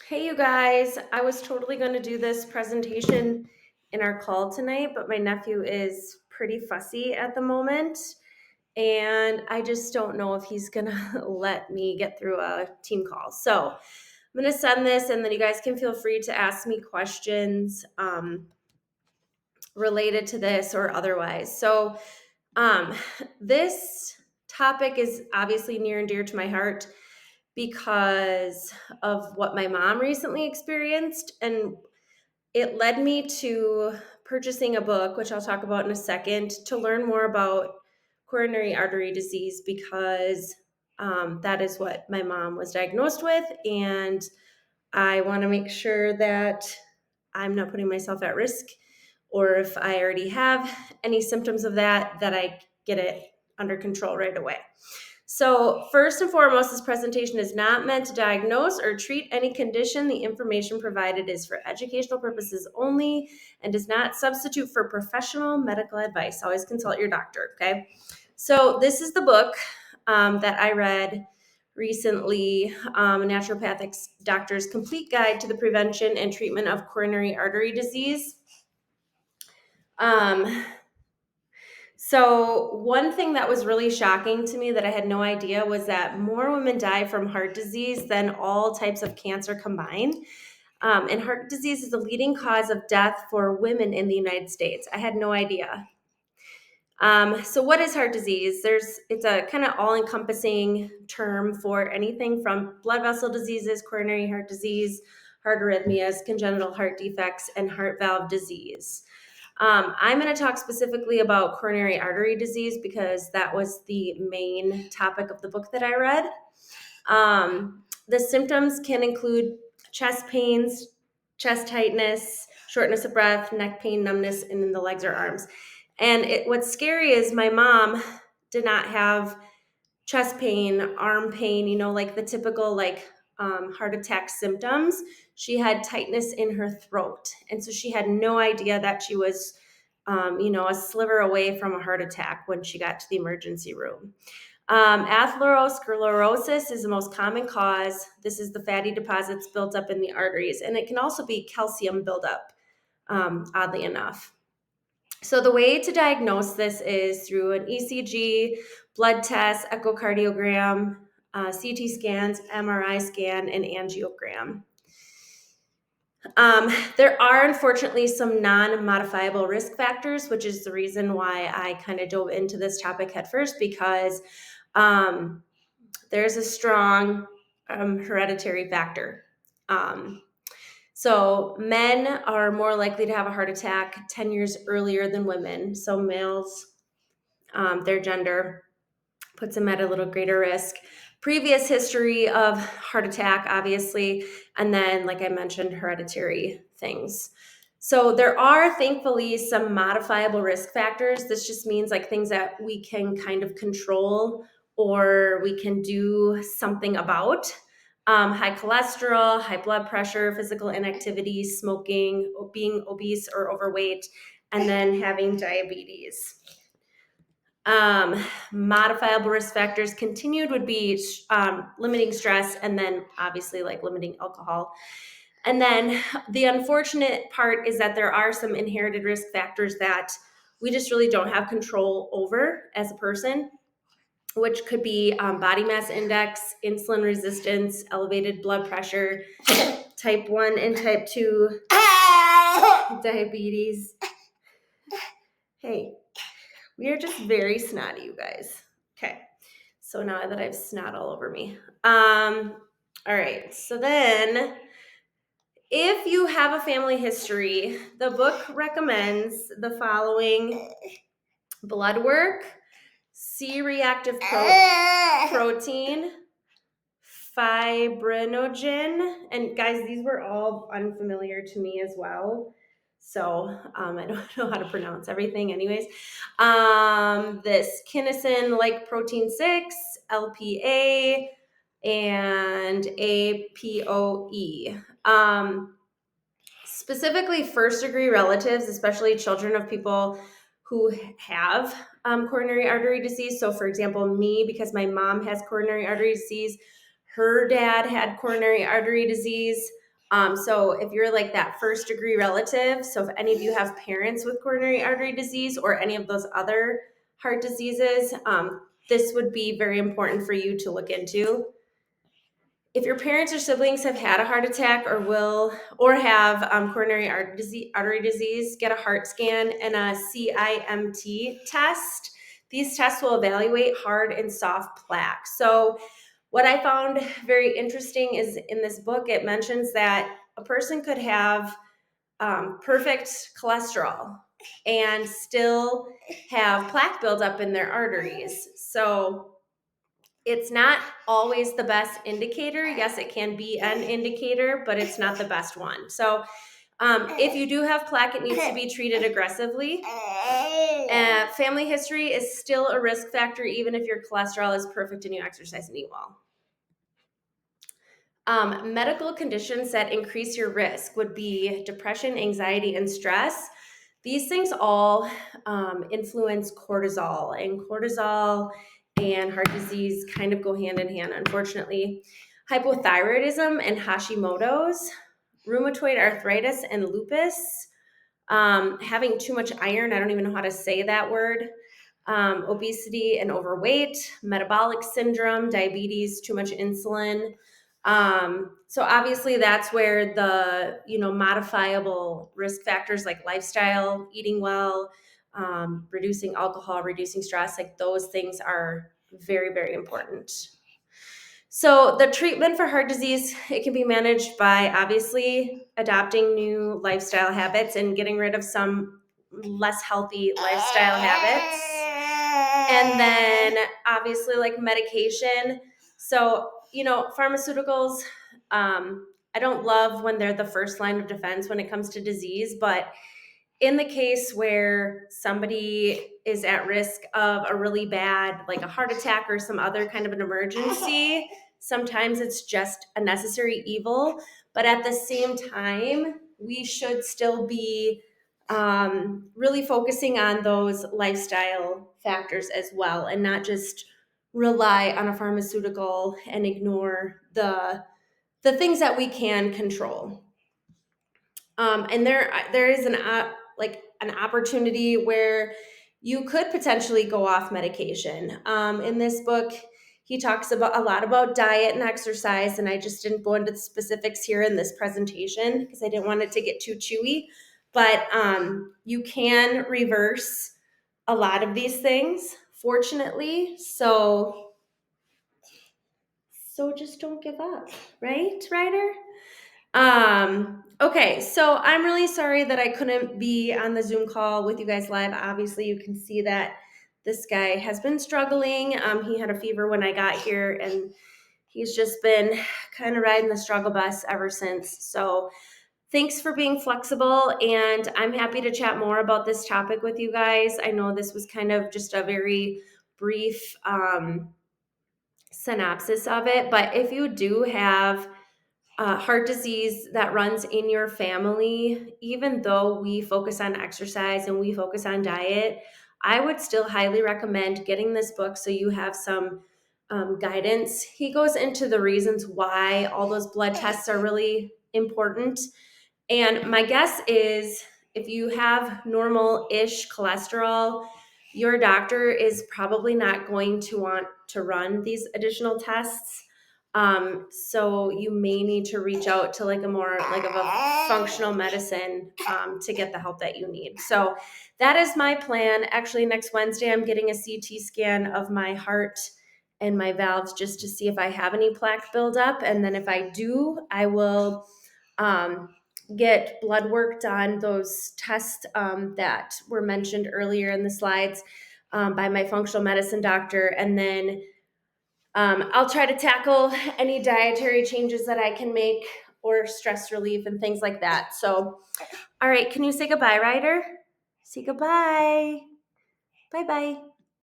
Hey, you guys. I was totally going to do this presentation in our call tonight, but my nephew is pretty fussy at the moment. And I just don't know if he's going to let me get through a team call. So I'm going to send this, and then you guys can feel free to ask me questions related to this or otherwise. So um, this topic is obviously near and dear to my heart because of what my mom recently experienced. And it led me to purchasing a book, which I'll talk about in a second, to learn more about coronary artery disease because that is what my mom was diagnosed with. And I want to make sure that I'm not putting myself at risk, or if I already have any symptoms of that, that I get it under control right away. So first and foremost, this presentation is not meant to diagnose or treat any condition. The information provided is for educational purposes only and does not substitute for professional medical advice. Always consult your doctor, okay? So this is the book that I read recently, Naturopathic Doctor's Complete Guide to the Prevention and Treatment of Coronary Artery Disease. So one thing that was really shocking to me that I had no idea was that more women die from heart disease than all types of cancer combined. And heart disease is the leading cause of death for women in the United States. I had no idea. So what is heart disease? It's a kind of all-encompassing term for anything from blood vessel diseases, coronary heart disease, heart arrhythmias, congenital heart defects, and heart valve disease. I'm going to talk specifically about coronary artery disease because that was the main topic of the book that I read. The symptoms can include chest pains, chest tightness, shortness of breath, neck pain, numbness, and in the legs or arms. And what's scary is my mom did not have chest pain, arm pain, like the typical heart attack symptoms. She had tightness in her throat. And so she had no idea that she was, a sliver away from a heart attack when she got to the emergency room. Atherosclerosis is the most common cause. This is the fatty deposits built up in the arteries, and it can also be calcium buildup, oddly enough. So the way to diagnose this is through an ECG, blood test, echocardiogram, CT scans, MRI scan, and angiogram. There are unfortunately some non-modifiable risk factors, which is the reason why I kind of dove into this topic head first, because there's a strong hereditary factor. So men are more likely to have a heart attack 10 years earlier than women. So males, their gender puts them at a little greater risk. Previous history of heart attack, obviously, and then, like I mentioned, hereditary things. So there are thankfully some modifiable risk factors. This just means like things that we can kind of control or we can do something about. High cholesterol, high blood pressure, physical inactivity, smoking, being obese or overweight, and then having diabetes. Modifiable risk factors continued would be limiting stress, and then obviously like limiting alcohol. And then the unfortunate part is that there are some inherited risk factors that we just really don't have control over as a person, which could be body mass index, insulin resistance, elevated blood pressure, type 1 and type 2 diabetes. Hey, we are just very snotty, you guys. Okay, so now that I have snot all over me. All right, so then if you have a family history, the book recommends the following: blood work, C-reactive protein, fibrinogen, and guys, these were all unfamiliar to me as well. So I don't know how to pronounce everything anyways. This kinesin, like protein 6, LPA, and APOE. Specifically first degree relatives, especially children of people who have coronary artery disease. So for example, me, because my mom has coronary artery disease, her dad had coronary artery disease. So if you're like that first degree relative, so if any of you have parents with coronary artery disease or any of those other heart diseases, this would be very important for you to look into. If your parents or siblings have had a heart attack or have coronary artery disease, get a heart scan and a CIMT test. These tests will evaluate hard and soft plaque. So what I found very interesting is in this book, it mentions that a person could have perfect cholesterol and still have plaque buildup in their arteries. So it's not always the best indicator. Yes, it can be an indicator, but it's not the best one. So if you do have plaque, it needs to be treated aggressively. Family history is still a risk factor, even if your cholesterol is perfect and you exercise and eat well. Medical conditions that increase your risk would be depression, anxiety, and stress. These things all influence cortisol, and cortisol and heart disease kind of go hand in hand, unfortunately. Hypothyroidism and Hashimoto's, rheumatoid arthritis and lupus, having too much iron, I don't even know how to say that word, obesity and overweight, metabolic syndrome, diabetes, too much insulin. So obviously that's where the, modifiable risk factors like lifestyle, eating well, reducing alcohol, reducing stress, like those things are very, very important. So the treatment for heart disease, it can be managed by obviously adopting new lifestyle habits and getting rid of some less healthy lifestyle habits. And then obviously like medication. So, pharmaceuticals, I don't love when they're the first line of defense when it comes to disease, but in the case where somebody is at risk of a really bad, like a heart attack or some other kind of an emergency, sometimes it's just a necessary evil. But at the same time, we should still be really focusing on those lifestyle factors as well, and not just rely on a pharmaceutical and ignore the things that we can control. And there is an opportunity where you could potentially go off medication. In this book, he talks about a lot about diet and exercise, and I just didn't go into the specifics here in this presentation because I didn't want it to get too chewy. But you can reverse a lot of these things, fortunately. So just don't give up, right, Ryder? Okay, so I'm really sorry that I couldn't be on the Zoom call with you guys live. Obviously, you can see that this guy has been struggling. He had a fever when I got here, and he's just been kind of riding the struggle bus ever since. So thanks for being flexible, and I'm happy to chat more about this topic with you guys. I know this was kind of just a very brief synopsis of it, but if you do have heart disease that runs in your family, even though we focus on exercise and we focus on diet, I would still highly recommend getting this book so you have some guidance. He goes into the reasons why all those blood tests are really important. And my guess is if you have normal-ish cholesterol, your doctor is probably not going to want to run these additional tests. So you may need to reach out to like a more like of a functional medicine to get the help that you need. So that is my plan. Actually, next Wednesday, I'm getting a CT scan of my heart and my valves just to see if I have any plaque buildup. And then if I do, I will get blood work done, those tests that were mentioned earlier in the slides by my functional medicine doctor. And then I'll try to tackle any dietary changes that I can make or stress relief and things like that. So, all right, can you say goodbye, Ryder? Say goodbye. Bye-bye.